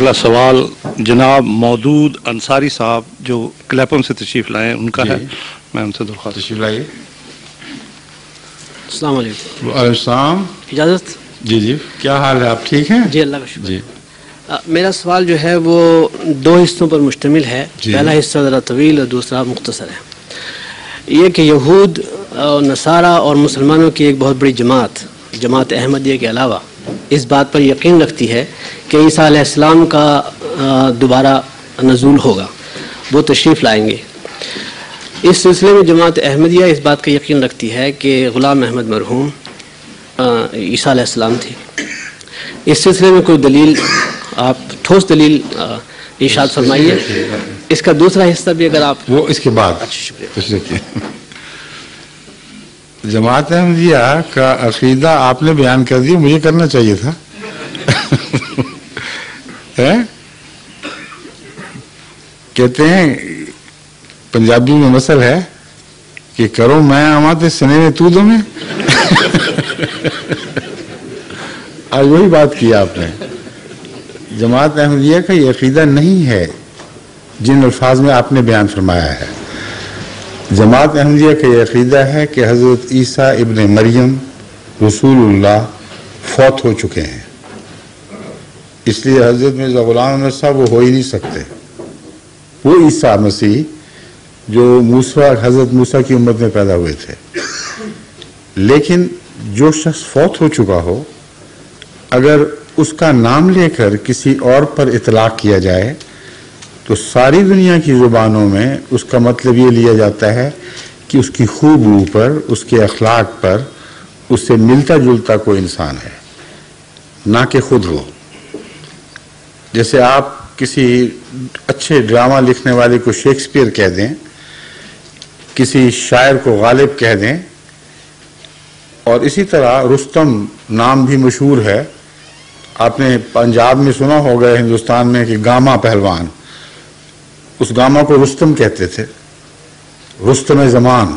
اگلا سوال جناب مودود انصاری صاحب جو کلیپم سے تشریف لائے ہیں ان کا ہے، میں ان سے درخواست تشریف لائیے. السلام علیکم. وعلیکم السلام. اجازت؟ جی کیا حال ہے، آپ ٹھیک ہیں؟ جی اللہ کا شکر. جی میرا سوال جو ہے وہ دو حصوں پر مشتمل ہے. پہلا حصہ ذرا طویل اور دوسرا مختصر ہے. یہ کہ یہود اور نصارہ اور مسلمانوں کی ایک بہت بڑی جماعت احمدیہ کے علاوہ اس بات پر یقین رکھتی ہے کہ عیسیٰ علیہ السلام کا دوبارہ نزول ہوگا، وہ تشریف لائیں گے. اس سلسلے میں جماعت احمدیہ اس بات کا یقین رکھتی ہے کہ غلام احمد مرحوم عیسیٰ علیہ السلام تھی. اس سلسلے میں کوئی دلیل، آپ ٹھوس دلیل ارشاد فرمائیے. اس کا دوسرا حصہ بھی اگر آپ وہ اس کے بعد. اچھا شکریہ. جماعت احمدیہ کا عقیدہ آپ نے بیان کر دیا، مجھے کرنا چاہیے تھا. کہتے ہیں پنجابی میں مثل ہے کہ کرو میں آواں تے سنے میں تو دو میں. آج وہی بات کی آپ نے. جماعت احمدیہ کا یہ عقیدہ نہیں ہے جن الفاظ میں آپ نے بیان فرمایا ہے. جماعت احمدیہ کا یہ عقیدہ ہے کہ حضرت عیسیٰ ابن مریم رسول اللہ فوت ہو چکے ہیں، اس لیے حضرت مرزا غلام احمد صاحب وہ ہو ہی نہیں سکتے. وہ عیسیٰ مسیح جو حضرت موسیٰ کی امت میں پیدا ہوئے تھے. لیکن جو شخص فوت ہو چکا ہو، اگر اس کا نام لے کر کسی اور پر اطلاق کیا جائے تو ساری دنیا کی زبانوں میں اس کا مطلب یہ لیا جاتا ہے کہ اس کی خوبیوں پر، اس کے اخلاق پر اس سے ملتا جلتا کوئی انسان ہے، نہ کہ خود وہ. جیسے آپ کسی اچھے ڈرامہ لکھنے والے کو شیکسپیئر کہہ دیں، کسی شاعر کو غالب کہہ دیں، اور اسی طرح رستم نام بھی مشہور ہے. آپ نے پنجاب میں سنا ہوگا، ہندوستان میں، کہ گاما پہلوان، اس گاما کو رستم کہتے تھے. رستم زمان،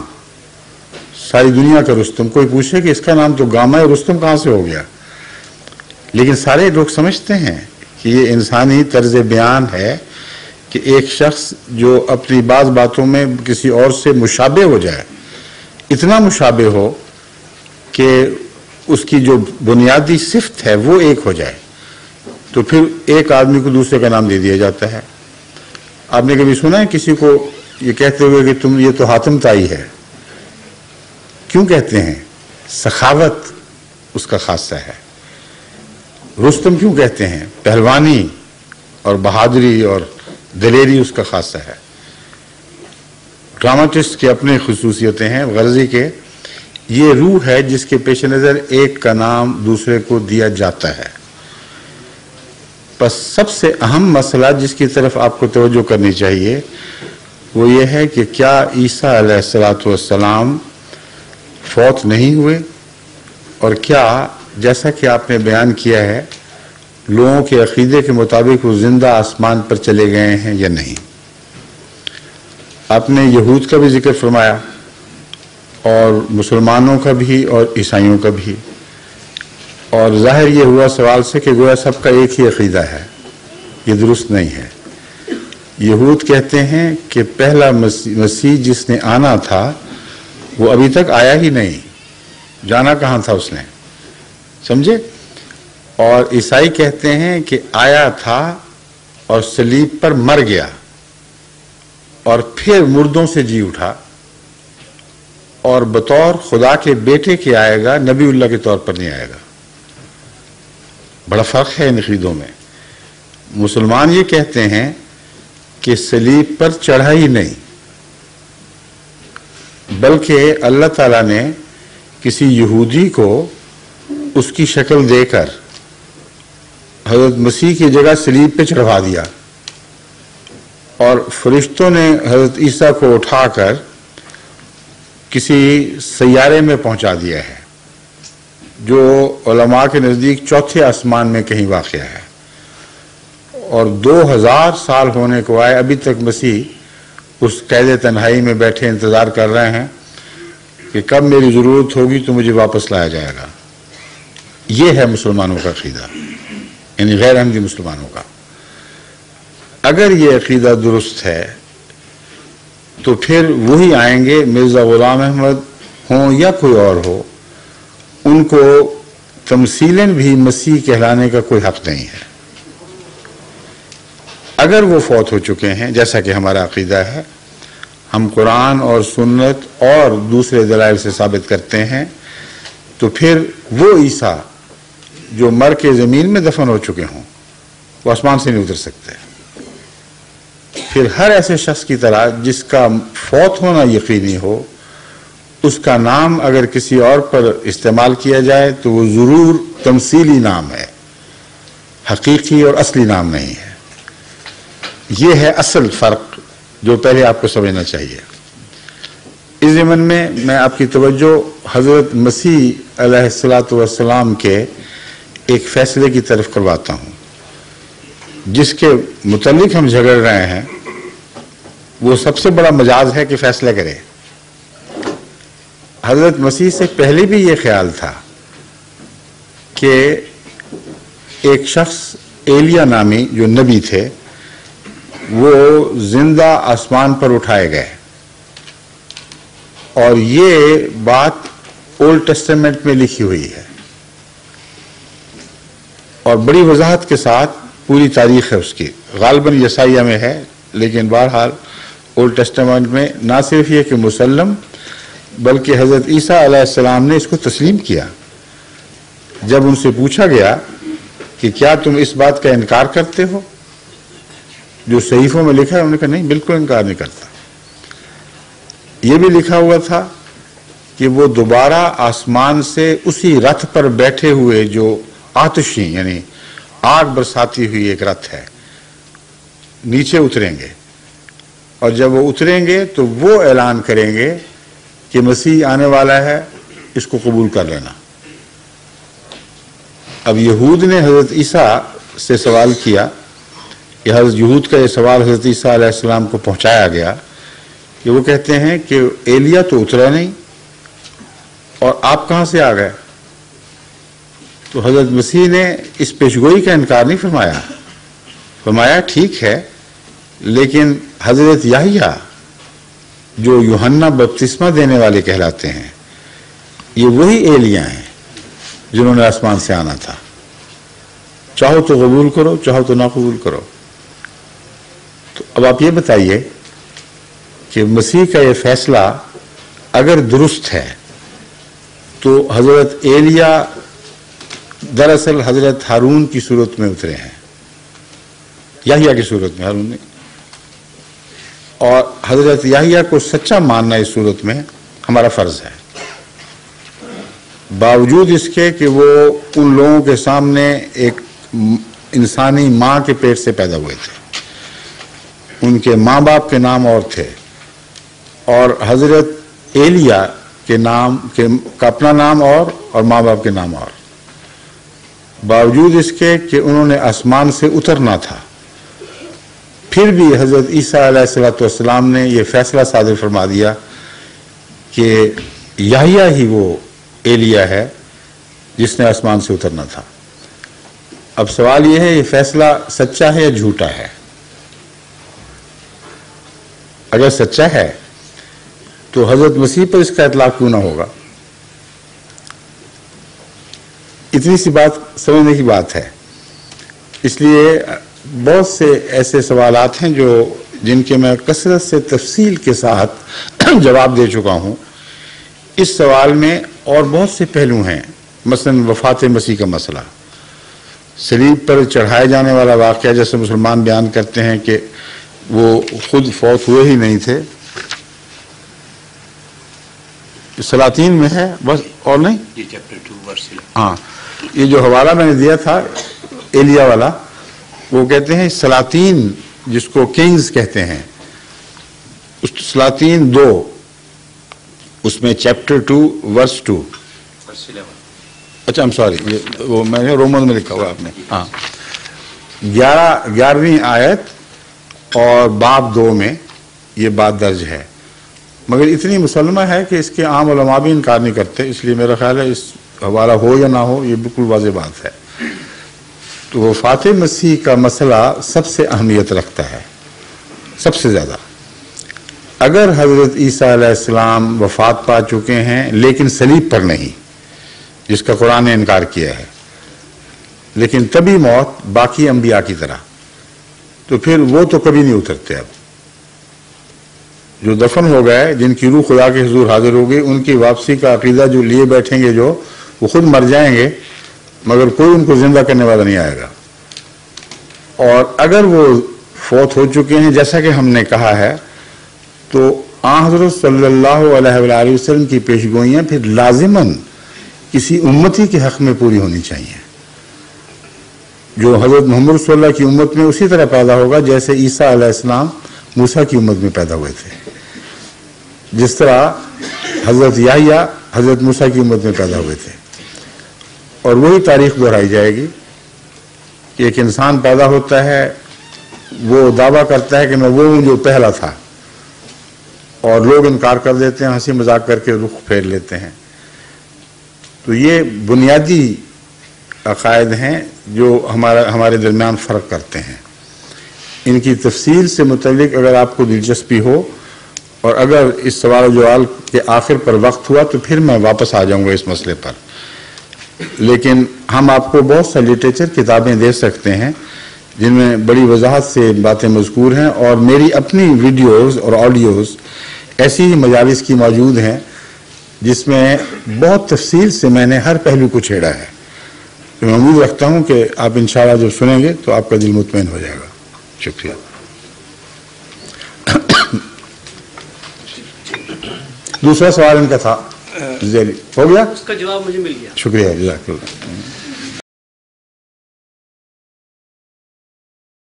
ساری دنیا کا رستم. کوئی پوچھے کہ اس کا نام تو گاما ہے، رستم کہاں سے ہو گیا؟ لیکن سارے لوگ سمجھتے ہیں کہ یہ انسانی طرز بیان ہے کہ ایک شخص جو اپنی بعض باتوں میں کسی اور سے مشابہ ہو جائے، اتنا مشابہ ہو کہ اس کی جو بنیادی صفت ہے وہ ایک ہو جائے، تو پھر ایک آدمی کو دوسرے کا نام دے دیا جاتا ہے. آپ نے کبھی سنا ہے کسی کو یہ کہتے ہوئے کہ تم یہ تو حاتم طائی ہے؟ کیوں کہتے ہیں؟ سخاوت اس کا خاصہ ہے. رستم کیوں کہتے ہیں؟ پہلوانی اور بہادری اور دلیری اس کا خاصہ ہے. ڈراماٹسٹ کے اپنے خصوصیتیں ہیں غرضی کے. یہ روح ہے جس کے پیش نظر ایک کا نام دوسرے کو دیا جاتا ہے. بس سب سے اہم مسئلہ جس کی طرف آپ کو توجہ کرنی چاہیے وہ یہ ہے کہ کیا عیسیٰ علیہ السلام فوت نہیں ہوئے، اور کیا جیسا کہ آپ نے بیان کیا ہے لوگوں کے عقیدے کے مطابق وہ زندہ آسمان پر چلے گئے ہیں یا نہیں. آپ نے یہود کا بھی ذکر فرمایا اور مسلمانوں کا بھی اور عیسائیوں کا بھی، اور ظاہر یہ ہوا سوال سے کہ گویا سب کا ایک ہی عقیدہ ہے. یہ درست نہیں ہے. یہود کہتے ہیں کہ پہلا مسیح جس نے آنا تھا وہ ابھی تک آیا ہی نہیں، جانا کہاں تھا اس نے، سمجھے؟ اور عیسائی کہتے ہیں کہ آیا تھا اور صلیب پر مر گیا اور پھر مردوں سے جی اٹھا، اور بطور خدا کے بیٹے کے آئے گا، نبی اللہ کے طور پر نہیں آئے گا. بڑا فرق ہے ان عقیدوں میں. مسلمان یہ کہتے ہیں کہ صلیب پر چڑھا ہی نہیں، بلکہ اللہ تعالیٰ نے کسی یہودی کو اس کی شکل دے کر حضرت مسیح کی جگہ صلیب پہ چڑھوا دیا، اور فرشتوں نے حضرت عیسیٰ کو اٹھا کر کسی سیارے میں پہنچا دیا ہے جو علماء کے نزدیک چوتھے آسمان میں کہیں واقع ہے. اور 2000 سال ہونے کو آئے، ابھی تک مسیح اس قید تنہائی میں بیٹھے انتظار کر رہے ہیں کہ کب میری ضرورت ہوگی تو مجھے واپس لایا جائے گا. یہ ہے مسلمانوں کا عقیدہ، یعنی غیر احمدی مسلمانوں کا. اگر یہ عقیدہ درست ہے تو پھر وہی آئیں گے، مرزا غلام احمد ہوں یا کوئی اور ہو، ان کو تمثیلاً بھی مسیح کہلانے کا کوئی حق نہیں ہے۔ اگر وہ فوت ہو چکے ہیں جیسا کہ ہمارا عقیدہ ہے، ہم قرآن اور سنت اور دوسرے دلائل سے ثابت کرتے ہیں، تو پھر وہ عیسیٰ جو مر کے زمین میں دفن ہو چکے ہوں وہ آسمان سے نہیں اتر سکتے۔ پھر ہر ایسے شخص کی طرح جس کا فوت ہونا یقینی ہو، اس کا نام اگر کسی اور پر استعمال کیا جائے تو وہ ضرور تمثیلی نام ہے، حقیقی اور اصلی نام نہیں ہے۔ یہ ہے اصل فرق جو پہلے آپ کو سمجھنا چاہیے۔ اس ضمن میں آپ کی توجہ حضرت مسیح علیہ السلام کے ایک فیصلے کی طرف کرواتا ہوں، جس کے متعلق ہم جھگڑ رہے ہیں۔ وہ سب سے بڑا مجاز ہے کہ فیصلہ کرے۔ حضرت مسیح سے پہلے بھی یہ خیال تھا کہ ایک شخص ایلیا نامی جو نبی تھے وہ زندہ آسمان پر اٹھائے گئے، اور یہ بات اولڈ ٹیسٹمنٹ میں لکھی ہوئی ہے اور بڑی وضاحت کے ساتھ پوری تاریخ ہے اس کی، غالباً یسائیہ میں ہے، لیکن بہرحال اولڈ ٹیسٹمنٹ میں نہ صرف یہ کہ مسلم بلکہ حضرت عیسیٰ علیہ السلام نے اس کو تسلیم کیا۔ جب ان سے پوچھا گیا کہ کیا تم اس بات کا انکار کرتے ہو جو صحیفوں میں لکھا ہے، انہوں نے کہا نہیں، بالکل انکار نہیں کرتا۔ یہ بھی لکھا ہوا تھا کہ وہ دوبارہ آسمان سے اسی رتھ پر بیٹھے ہوئے جو آتشی یعنی آگ برساتی ہوئی ایک رتھ ہے نیچے اتریں گے، اور جب وہ اتریں گے تو وہ اعلان کریں گے کہ مسیح آنے والا ہے، اس کو قبول کر لینا۔ اب یہود نے حضرت عیسیٰ سے سوال کیا، یہ حضرت یہود کا یہ سوال حضرت عیسیٰ علیہ السلام کو پہنچایا گیا کہ وہ کہتے ہیں کہ ایلیا تو اترا نہیں اور آپ کہاں سے آ گئے؟ تو حضرت مسیح نے اس پیشگوئی کا انکار نہیں فرمایا، فرمایا ٹھیک ہے، لیکن حضرت یحییٰ جو یوحنا بپتسمہ دینے والے کہلاتے ہیں، یہ وہی ایلیا ہیں جنہوں نے آسمان سے آنا تھا، چاہو تو قبول کرو، چاہو تو نہ قبول کرو۔ تو اب آپ یہ بتائیے کہ مسیح کا یہ فیصلہ اگر درست ہے تو حضرت ایلیا دراصل حضرت ہارون کی صورت میں اترے ہیں، یحییٰ کی صورت میں، ہارون نہیں، اور حضرت یحییٰ کو سچا ماننا اس صورت میں ہمارا فرض ہے، باوجود اس کے کہ وہ ان لوگوں کے سامنے ایک انسانی ماں کے پیٹ سے پیدا ہوئے تھے، ان کے ماں باپ کے نام اور تھے، اور حضرت ایلیا کے نام کا اپنا نام اور ماں باپ کے نام اور، باوجود اس کے کہ انہوں نے آسمان سے اترنا تھا، پھر بھی حضرت عیسیٰ علیہ السلام نے یہ فیصلہ صادر فرما دیا کہ یحییٰ ہی وہ ایلیا ہے جس نے آسمان سے اترنا تھا۔ اب سوال یہ ہے، یہ فیصلہ سچا ہے یا جھوٹا ہے؟ اگر سچا ہے تو حضرت مسیح پر اس کا اطلاق کیوں نہ ہوگا؟ اتنی سی بات سمجھنے کی بات ہے۔ اس لیے بہت سے ایسے سوالات ہیں جن کے میں کثرت سے تفصیل کے ساتھ جواب دے چکا ہوں۔ اس سوال میں اور بہت سے پہلو ہیں، مثلا وفات مسیح کا مسئلہ، صلیب پر چڑھائے جانے والا واقعہ، جیسے مسلمان بیان کرتے ہیں کہ وہ خود فوت ہوئے ہی نہیں تھے، سلاطین میں ہے بس، اور نہیں، ہاں یہ جو حوالہ میں نے دیا تھا ایلیا والا، وہ کہتے ہیں سلاطین جس کو کنگز کہتے ہیں، اس سلاطین 2 اس میں چیپٹر 2 ورس 2، اچھا وہ میں نے رومن میں لکھا ہوا آپ نے، ہاں 11ویں آیت اور باب 2 میں یہ بات درج ہے، مگر اتنی مسلمہ ہے کہ اس کے عام علماء بھی انکار نہیں کرتے، اس لیے میرا خیال ہے اس حوالہ ہو یا نہ ہو یہ بالکل واضح بات ہے۔ تو وفات مسیح کا مسئلہ سب سے اہمیت رکھتا ہے، سب سے زیادہ۔ اگر حضرت عیسیٰ علیہ السلام وفات پا چکے ہیں لیکن صلیب پر نہیں، جس کا قرآن نے انکار کیا ہے، لیکن طبی موت باقی انبیاء کی طرح، تو پھر وہ تو کبھی نہیں اترتے۔ اب جو دفن ہو گئے، جن کی روح خدا کے حضور حاضر ہو گئی، ان کی واپسی کا عقیدہ جو لیے بیٹھیں گے، جو وہ خود مر جائیں گے مگر کوئی ان کو زندہ کرنے والا نہیں آئے گا۔ اور اگر وہ فوت ہو چکے ہیں جیسا کہ ہم نے کہا ہے، تو آن حضرت صلی اللہ علیہ وآلہ وسلم کی پیشگوئیاں پھر لازماً کسی امتی کے حق میں پوری ہونی چاہیے، جو حضرت محمد صلی اللہ کی امت میں اسی طرح پیدا ہوگا جیسے عیسیٰ علیہ السلام موسیٰ کی امت میں پیدا ہوئے تھے، جس طرح حضرت یحییٰ حضرت موسیٰ کی امت میں پیدا ہوئے تھے۔ اور وہی تاریخ دہرائی جائے گی کہ ایک انسان پیدا ہوتا ہے، وہ دعویٰ کرتا ہے کہ میں وہ ہوں جو پہلا تھا، اور لوگ انکار کر دیتے ہیں، ہنسی مذاق کر کے رخ پھیر لیتے ہیں۔ تو یہ بنیادی عقائد ہیں جو ہمارے درمیان فرق کرتے ہیں۔ ان کی تفصیل سے متعلق اگر آپ کو دلچسپی ہو، اور اگر اس سوال و جواب کے آخر پر وقت ہوا تو پھر میں واپس آ جاؤں گا اس مسئلے پر، لیکن ہم آپ کو بہت سا لٹریچر کتابیں دے سکتے ہیں جن میں بڑی وضاحت سے باتیں مذکور ہیں، اور میری اپنی ویڈیوز اور آڈیوز ایسی ہی مجالس کی موجود ہیں جس میں بہت تفصیل سے میں نے ہر پہلو کو چھیڑا ہے۔ تو میں امید رکھتا ہوں کہ آپ انشاءاللہ جب سنیں گے تو آپ کا دل مطمئن ہو جائے گا۔ شکریہ۔ دوسرا سوال ان کا تھا ذیلی ہو گیا، اس کا جواب مجھے مل گیا۔ شکریہ، جزاک اللہ۔